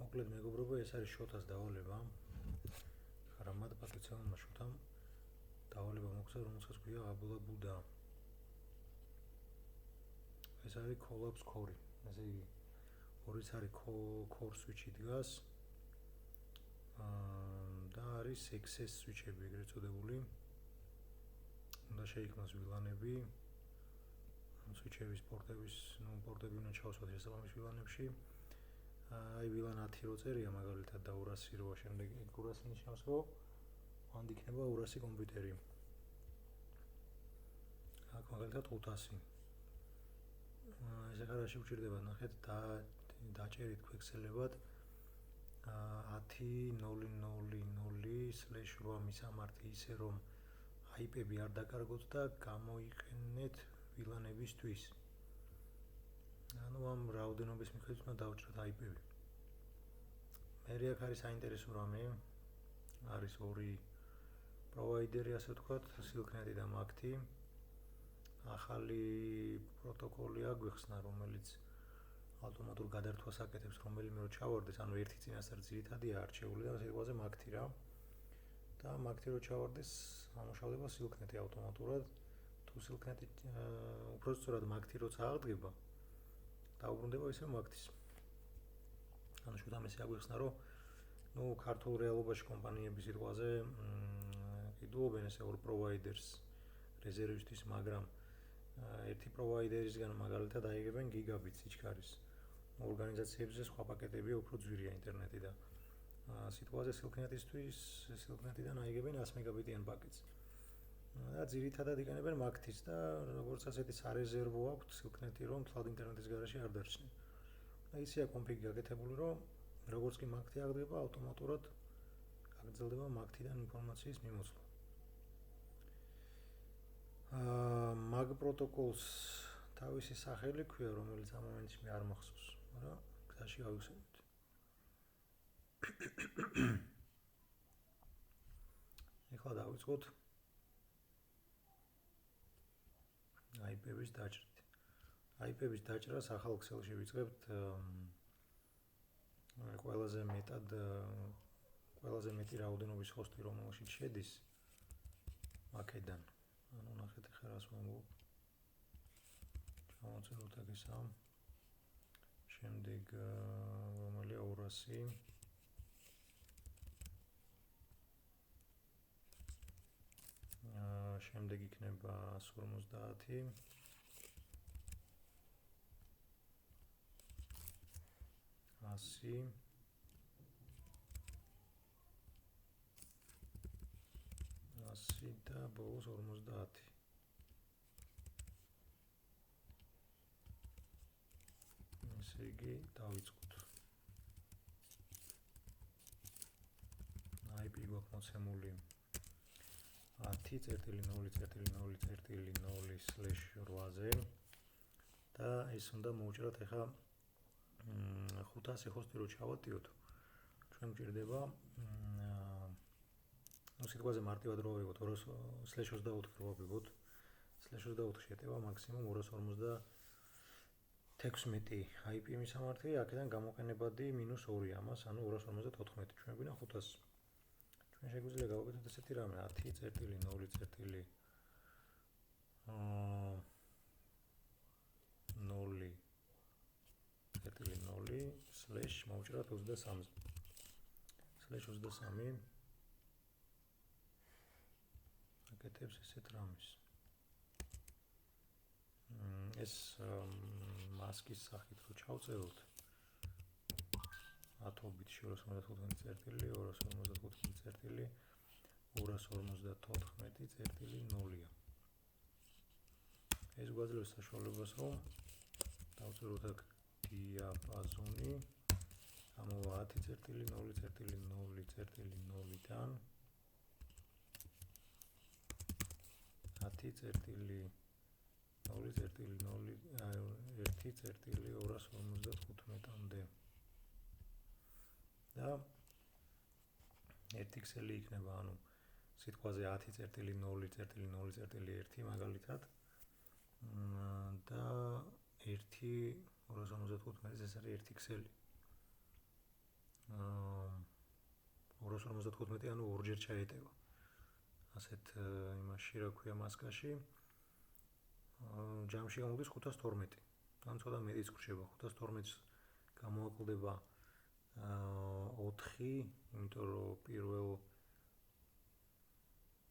მოკლედ მეგობრებო, ეს არის შოთას დავალება. რამად პატრიციელმა შოთამ დავალება მოგცა, რომელსაც ქვია აბულა ბუდა. ეს არის collapse core. ესე იგი, ორიც არის core switch-ი დგას. და არის access switch-ები, ეგრეთ წოდებული. უნდა შეიქმნას ვილანები. switch-ების პორტები უნდა ჩავსვათ შესაბამის ვილანებში. აი ვილან 10 რო წერია მაგალითად და 200 როა შემდეგ 200 ნიშნავს რომ მანდ იქნება 200 კომპიუტერი. აქ მაგალითად 500. ეს ახლა რაში უჭირდება ნახეთ დაჭერით ქვექსელებად 10.0.0.0/8 მისამართი ისე რომ IP-ები არ დაკარგოთ და გამოიყენეთ ვილანებისთვის. ანუ ამ რაოდენობის მიხედვით უნდა დავჭრათ IP-ები. მერე აქ არის საინტერესო რამე. არის ორი პროვაიდერი, ასე ვთქვათ, Silknet და MACT. ახალი პროტოკოლი აგვიხსნა, რომელიც ავტომატურ გადართვას აკეთებს, რომელიმე რო ჩავარდეს, ანუ ერთი წინასწარ ძირითადია არჩეული და სიტყვაზე MACT რა. და MACT რო ჩავარდეს, ამუშავდება Silknet ავტომატურად. თუ Silknet უბრალოდ MACT როცა აღდგება, დაუბრუნდება ისე MACT-ის. ანუ შუთა მესე აგვიხსნა, რომ ქართულ რეალობაში კომპანიების სიტყვაზე ყიდულობენ ესე ორ პროვაიდერს რეზერვისთვის, მაგრამ ერთი პროვაიდერისგან მაგალითად აიღებენ გიგაბიტს სიჩქარის. ორგანიზაციებზე სხვა პაკეტებია უფრო ძვირია ინტერნეტი და სიტყვაზე Silknet-ისთვის Silknet-დან აიღებენ 100 მეგაბიტიან პაკეტს. და ძირითადად იყენებენ MACT-ს და როგორც ასეთი სარეზერვო აქვთ Silknet-ი, რომ თლად ინტერნეტის გარეშე არ დარჩნენ. და ისეა კონფიგი გაკეთებული, რომ როგორც კი MACT-ი აღდგება, ავტომატურად გაგრძელდება MACT-დან ინფორმაციის მიმოწვლა. MAG პროტოკოლს თავისი სახელი ქვია, რომელიც ამ მომენტში მე არ მახსოვს, მაგრამ გზაში ავიხსენებთ. ეხლა დავიწყოთ IP-ების დაჭრით. IP-ების დაჭრას ახალ ქსელში ვიწყებთ ყველაზე მეტი რაოდენობის ჰოსტი, რომელშიც შედის აქედან. ანუ ნახეთ ახლა რას ვამბობ. ჩავაწეროთ აქ ესა. შემდეგ რომელია 200. შემდეგ იქნება 150. 100. 100 და ბოლოს 50. ესე იგი დავიწყოთ. IP გვაქვს მოცემული 10.0.0.0/8-ზე და ეს უნდა მოვუჭრათ ახლა 500 ჰოსტი რო ჩავატიოთ, ჩვენ გვჭირდება სიტყვაზე მარტივად რო ავიღოთ 2/24 რო ავიღოთ, /24 შეტევა მაქსიმუმ 256 IP მისამართი, აქედან გამოყენებადი -2 ამას, ანუ 254. ჩვენ გვინდა 500. ჩვენ შეგვიძლია გავაკეთოთ ესეთი რამე 10.0.0/0/8 მოვუჭრათ 23-ზე. /23 აკეთებს ესეთ რამეს. ეს მასკის სახით რო ჩავწეროთ ათობით 255.254.0-ია. ეს გვაძლევს საშუალებას, რომ დავწეროთ აქ დიაპაზონი გამოვა 10.0.0/0-დან 10.0.0/1.255-მდე. და ერთი ქსელი იქნება, ანუ სიტყვაზე 10.0.0/1 მაგალითად და 1.255 ეს არის ერთი ქსელი. 255, ანუ ორჯერ ჩაეტევა. ასეთ იმაში რა ქვია მასკაში. ჯამში გამოდის 512. ან ცოტა მეტიც გრჩება. 512-ს გამოაკლდება 4, იმიტომ რომ პირველ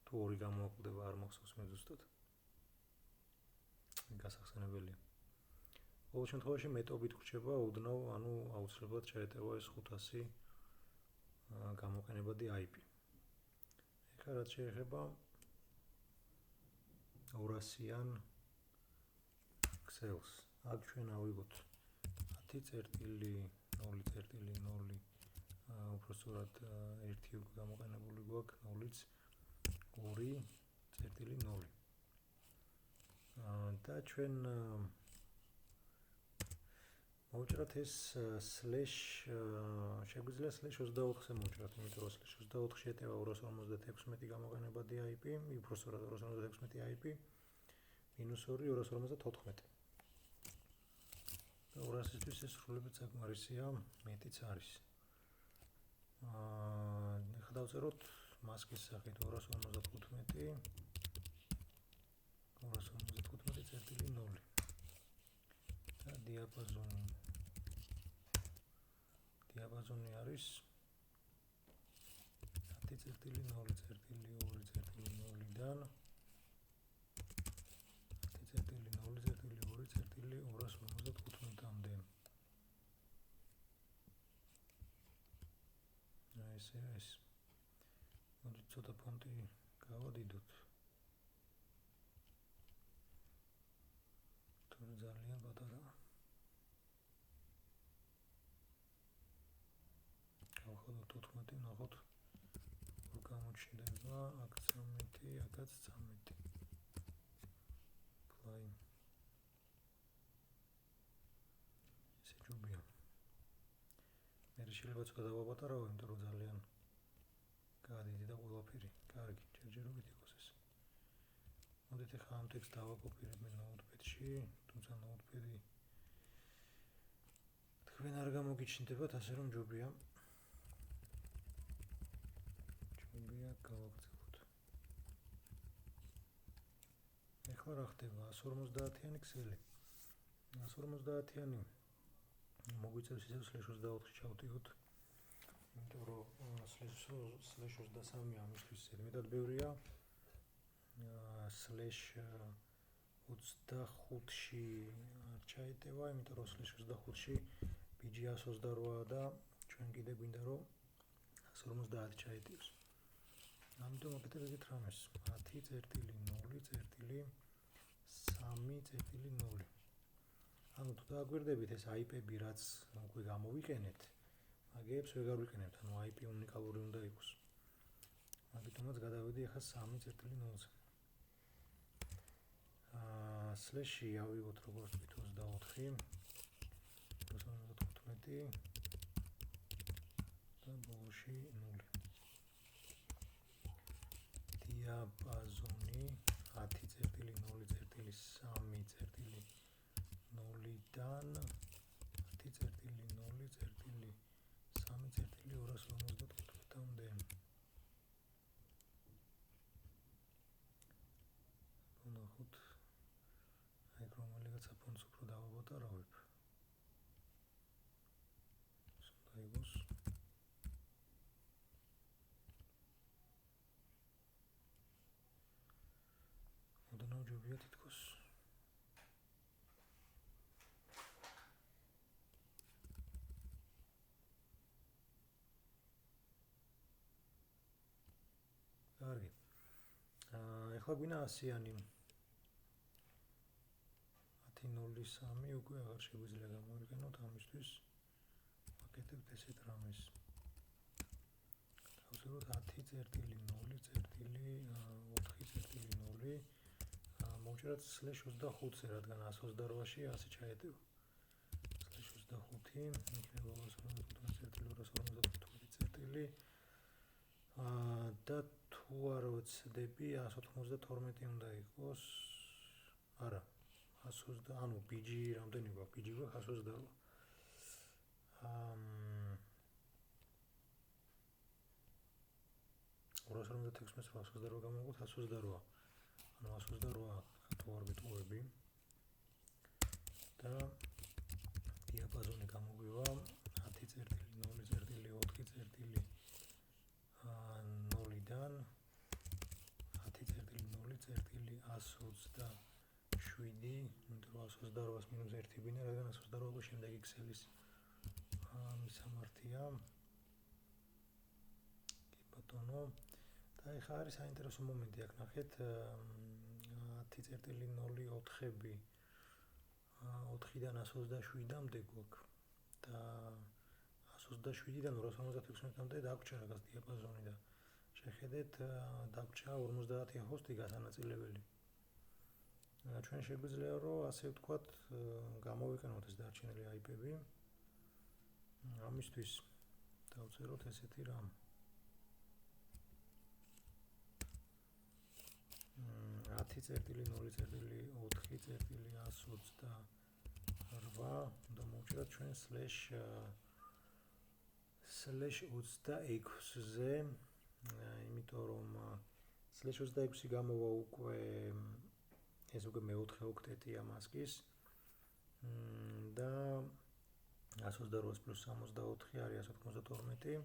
თუ 2 გამოაკლდება არ მახსოვს მე ზუსტად. გასახსენებელია. ყოველ შემთხვევაში მეტობით გრჩება უდნავ, ანუ აუცილებლად ჩაეტევა ეს 500 გამოყენებადი IP. ეხლა რაც შეეხება 200-იან ქსელს. აქ ჩვენ ავიღოთ 10.0.0 უпросторად 1 გამოყენებული გვაქვს 0.2.0 და ჩვენ მოვჭრათ ეს slash შეგვიძლია /24-ზე მოვჭრათ, იმიტომ რომ /24 შეტევა 256 გამოყენებადი IP, უпросторად 256 IP -2 254. და 200-ისთვის ეს სრულებით საკმარისია, მეტიც არის. ეხლა დავწეროთ მასკის სახით 255 255.0 და დიაპაზონი არის 10.0.2.0-დან 10.0.2.255-მდე. ესე ეს. მოდით ცოტა ფონტი გავადიდოთ. თორე ძალიან პატარაა. გავხადოთ 14, ნახოთ როგორ გამოჩნდება, აქ 13, აქაც 13. ფლაი. ესე ჯობია. მე შეიძლება ცოტა დავაპატარავო, იმიტომ რომ ძალიან გადიდი და ყველაფერი. კარგი, ჯერჯერობით იყოს ეს. მოდით ახლა ამ ტექსტს დავაკოპირებ მე Notepad-ში, თუმცა Notepad-ი თქვენ არ გამოგიჩნდებათ, ასე რომ ჯობია გავაგრძელოთ. ეხლა რა ხდება? 150-იანი ქსელი. 150-იანი მოგვიწევს ისევ /24-ში ჩავტიოთ. იმიტომ რომ /23 ამისთვის ზედმეტად ბევრია. /25-ში არ ჩაეტევა, იმიტომ რომ /25-ში BG 128-ა და ჩვენ კიდე გვინდა რომ 150 ჩაეტიოს. ამიტომ აკეთებ ეგეთ რამეს 10.0.3.0 ანუ თუ დააგვირდებით ეს IP-ები რაც უკვე გამოვიყენეთ მაგებს ვეღარ ვიყენებთ, ანუ IP უნიკალური უნდა იყოს. მაგიტომაც გადავედი ახლა 3.0-ზე. სლეში ავიღოთ როგორც ვთქვით 24 255 და ბოლოში 0. დიაპაზონი 10.0.3.0-დან 10.0.3.255-მდე. ნახოთ აი რომელიღაცა ფონტს უფრო დავაპატარავებ. სულ დაიგოს. ოდნავ ჯობია თითქოს. კარგი. ეხლა გვინა 100-იანი 10.0.3 უკვე აღარ შეგვიძლია გამოვიყენოთ, ამისთვის ვაკეთებთ ესეთ რამეს. დავწეროთ 10.0.4.0 მოვჭრათ /25-ზე, რადგან 128-ში 100 ჩაეტევა. /25 იქნება 255.255 და თუ არ ვცდები 192 უნდა იყოს. არა 120, ანუ BG რამდენი გვაქვს? BG გვაქვს 128. 256-ს 128 გამოვიყოთ 128. ანუ 128 თუ არ ვიტყუები და დიაპაზონი გამოგვივა 10.0.4.0-დან 10.0.127, იმიტომ რომ 128-ს მინუს 1 ბინა, რადგან 128-ს შემდეგი ქსელის მისამართია. კი ბატონო. და ეხლა არის საინტერესო მომენტი, აქ ნახეთ 10.0.4-ები 4-დან 127-მდე გვაქვს და 127-დან 256-მდე დაგვჭა რაღაც დიაპაზონი და შეხედეთ დაგვჭა 50 ჰოსტი გასანაწილებელი. ჩვენ შეგვიძლია რომ ასე ვთქვათ გამოვიყენოთ ეს დარჩენილი IP-ები. ამისთვის დავწეროთ ესეთი რამ 10.0.4.128 უნდა მოვჭრათ ჩვენ /26-ზე, იმიტომ რომ /26 გამოვა უკვე ეს უკვე მეოთხე ოქტეტია მასკის და 128 + 64 არის 192.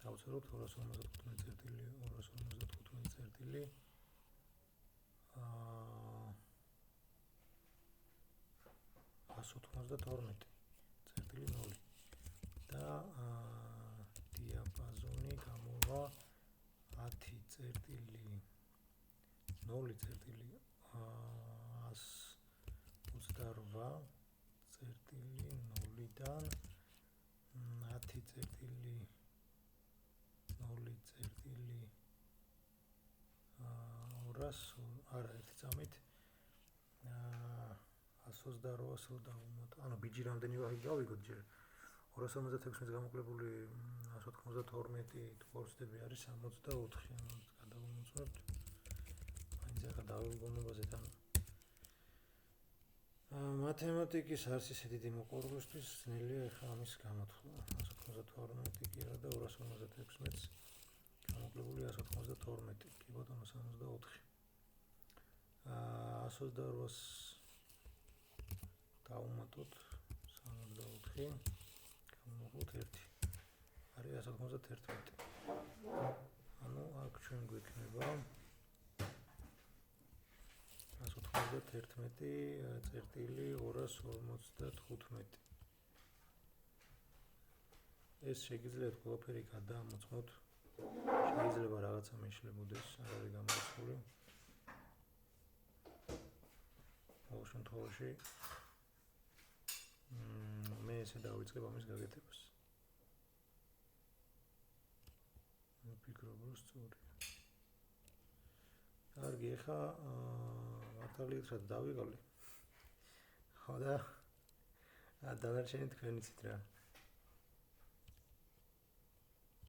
დავწეროთ 255.255.255.0 და დიაპაზონი გამოვა 10.0.128.0-დან 10.0.200 არა ერთი წამით 128-ს დავუმატოთ. ანუ ბიჯი რამდენი გავიგოთ ჯერ 256-ს გამოკლებული 192 თუ ვწდები არის 64. ანუ გადავუმოწმებთ. მაინც ახლა დავიგონებაზე თან მათემატიკის არის ისე დიდი მოყვარულისთვის ძნელია ახლა ამის გამოთვლა. 192 კი არა და 256-ს გამოკლებული 192. კი ბატონო 64. 128-ს დავუმატოთ 64. გამოვიყოთ 1. არის 191. ანუ აქ ჩვენ გვექნება 191.255. ეს შეგიძლიათ ყველაფერი გადაამოწმოთ. შეიძლება რაღაცა მეშლებოდეს, არ არის გამორიცხული. ყოველ შემთხვევაში მე ესე დავიწყებ ამის გაკეთებას. ვფიქრობ რომ სწორია. კარგი, ეხლა მართალია რა დავიღალე. ხო და დანარჩენი თქვენ იცით რა.